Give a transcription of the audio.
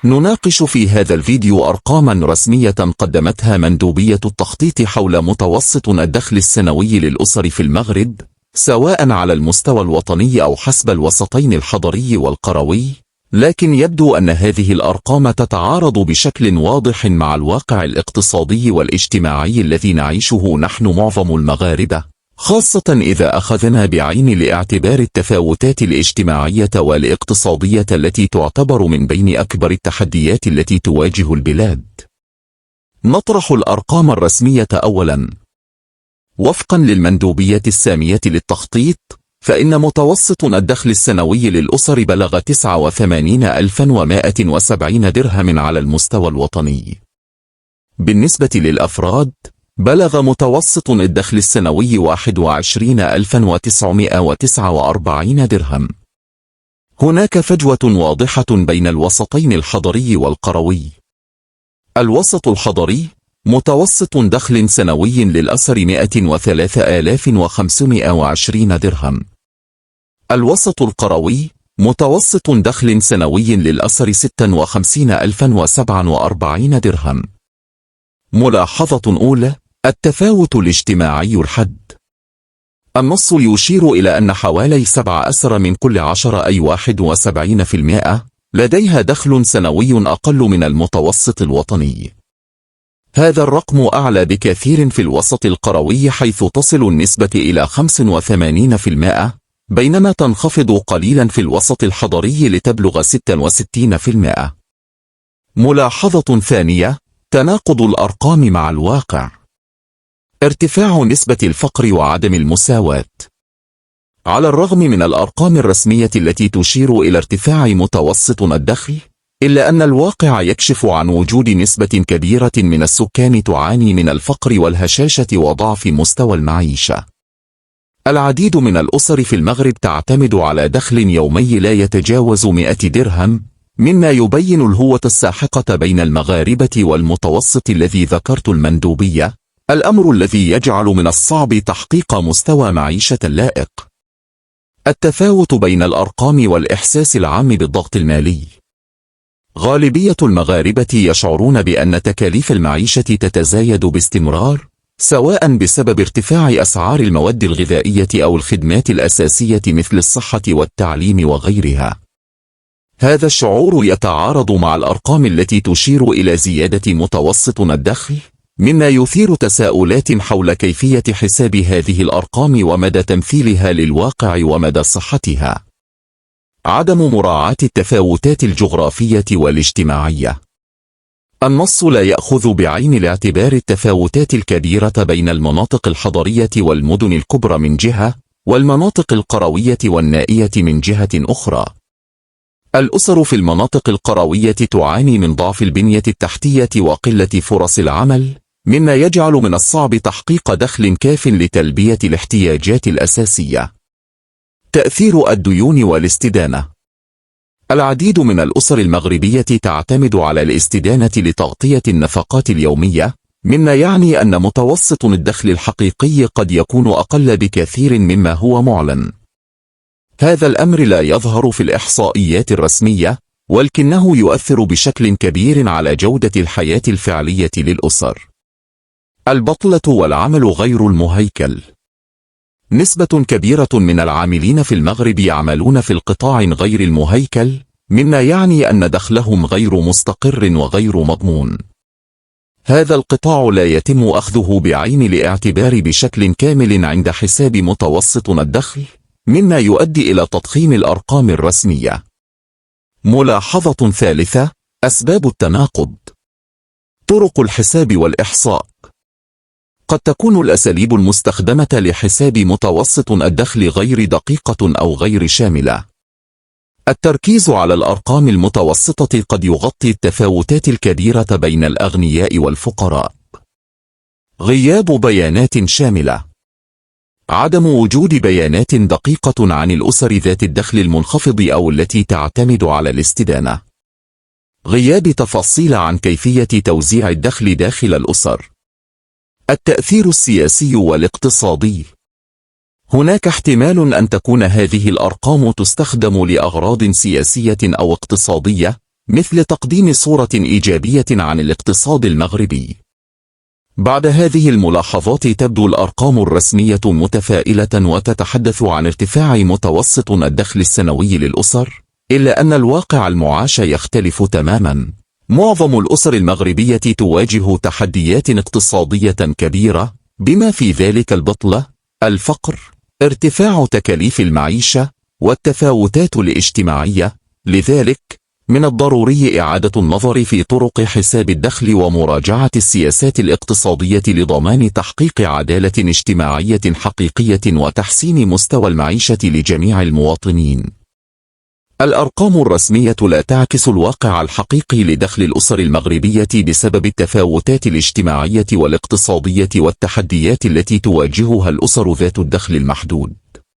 نناقش في هذا الفيديو أرقاما رسمية قدمتها مندوبية التخطيط حول متوسط الدخل السنوي للأسر في المغرب، سواء على المستوى الوطني أو حسب الوسطين الحضري والقروي، لكن يبدو أن هذه الأرقام تتعارض بشكل واضح مع الواقع الاقتصادي والاجتماعي الذي نعيشه نحن معظم المغاربة، خاصة إذا أخذنا بعين الاعتبار التفاوتات الاجتماعية والاقتصادية التي تعتبر من بين أكبر التحديات التي تواجه البلاد. نطرح الأرقام الرسمية أولاً. وفقاً للمندوبية السامية للتخطيط، فإن متوسط الدخل السنوي للأسر بلغ 89,170 درهم على المستوى الوطني. بالنسبة للأفراد، بلغ متوسط الدخل السنوي 21,949 درهم. هناك فجوة واضحة بين الوسطين الحضري والقروي. الوسط الحضري: متوسط دخل سنوي للأسر 103,520 درهم. الوسط القروي: متوسط دخل سنوي للأسر 56,047 درهم. ملاحظة أولى: التفاوت الاجتماعي الحاد. النص يشير إلى أن حوالي 7 أسر من كل 10 أي 71% لديها دخل سنوي أقل من المتوسط الوطني. هذا الرقم أعلى بكثير في الوسط القروي حيث تصل النسبة إلى 85%، بينما تنخفض قليلا في الوسط الحضري لتبلغ 66%. ملاحظة ثانية: تناقض الأرقام مع الواقع. ارتفاع نسبة الفقر وعدم المساواة. على الرغم من الأرقام الرسمية التي تشير إلى ارتفاع متوسط الدخل، إلا أن الواقع يكشف عن وجود نسبة كبيرة من السكان تعاني من الفقر والهشاشة وضعف مستوى المعيشة. العديد من الأسر في المغرب تعتمد على دخل يومي لا يتجاوز 100 درهم، مما يبين الهوة الساحقة بين المغاربة والمتوسط الذي ذكرت المندوبية، الأمر الذي يجعل من الصعب تحقيق مستوى معيشة لائق. التفاوت بين الأرقام والإحساس العام بالضغط المالي. غالبية المغاربة يشعرون بأن تكاليف المعيشة تتزايد باستمرار، سواء بسبب ارتفاع أسعار المواد الغذائية أو الخدمات الأساسية مثل الصحة والتعليم وغيرها. هذا الشعور يتعارض مع الأرقام التي تشير إلى زيادة متوسط الدخل، مما يثير تساؤلات حول كيفية حساب هذه الأرقام ومدى تمثيلها للواقع ومدى صحتها. عدم مراعاة التفاوتات الجغرافية والاجتماعية. النص لا يأخذ بعين الاعتبار التفاوتات الكبيرة بين المناطق الحضرية والمدن الكبرى من جهة، والمناطق القروية والنائية من جهة أخرى. الأسر في المناطق القروية تعاني من ضعف البنية التحتية وقلة فرص العمل، مما يجعل من الصعب تحقيق دخل كاف لتلبية الاحتياجات الأساسية. تأثير الديون والاستدانة. العديد من الأسر المغربية تعتمد على الاستدانة لتغطية النفقات اليومية، مما يعني أن متوسط الدخل الحقيقي قد يكون أقل بكثير مما هو معلن. هذا الأمر لا يظهر في الإحصائيات الرسمية، ولكنه يؤثر بشكل كبير على جودة الحياة الفعلية للأسر. البطلة والعمل غير المهيكل. نسبة كبيرة من العاملين في المغرب يعملون في القطاع غير المهيكل، مما يعني أن دخلهم غير مستقر وغير مضمون. هذا القطاع لا يتم أخذه بعين الاعتبار بشكل كامل عند حساب متوسط الدخل، مما يؤدي إلى تضخيم الأرقام الرسمية. ملاحظة ثالثة: أسباب التناقض. طرق الحساب والإحصاء. قد تكون الأساليب المستخدمة لحساب متوسط الدخل غير دقيقة أو غير شاملة. التركيز على الأرقام المتوسطة قد يغطي التفاوتات الكبيرة بين الأغنياء والفقراء. غياب بيانات شاملة. عدم وجود بيانات دقيقة عن الأسر ذات الدخل المنخفض أو التي تعتمد على الاستدانة. غياب تفاصيل عن كيفية توزيع الدخل داخل الأسر. التأثير السياسي والاقتصادي. هناك احتمال أن تكون هذه الأرقام تستخدم لأغراض سياسية أو اقتصادية، مثل تقديم صورة إيجابية عن الاقتصاد المغربي. بعد هذه الملاحظات تبدو الأرقام الرسمية متفائلة وتتحدث عن ارتفاع متوسط الدخل السنوي للأسر، إلا أن الواقع المعاش يختلف تماما. معظم الأسر المغربية تواجه تحديات اقتصادية كبيرة، بما في ذلك البطالة، الفقر، ارتفاع تكاليف المعيشة، والتفاوتات الاجتماعية. لذلك من الضروري إعادة النظر في طرق حساب الدخل ومراجعة السياسات الاقتصادية لضمان تحقيق عدالة اجتماعية حقيقية وتحسين مستوى المعيشة لجميع المواطنين. الأرقام الرسمية لا تعكس الواقع الحقيقي لدخل الأسر المغربية بسبب التفاوتات الاجتماعية والاقتصادية والتحديات التي تواجهها الأسر ذات الدخل المحدود.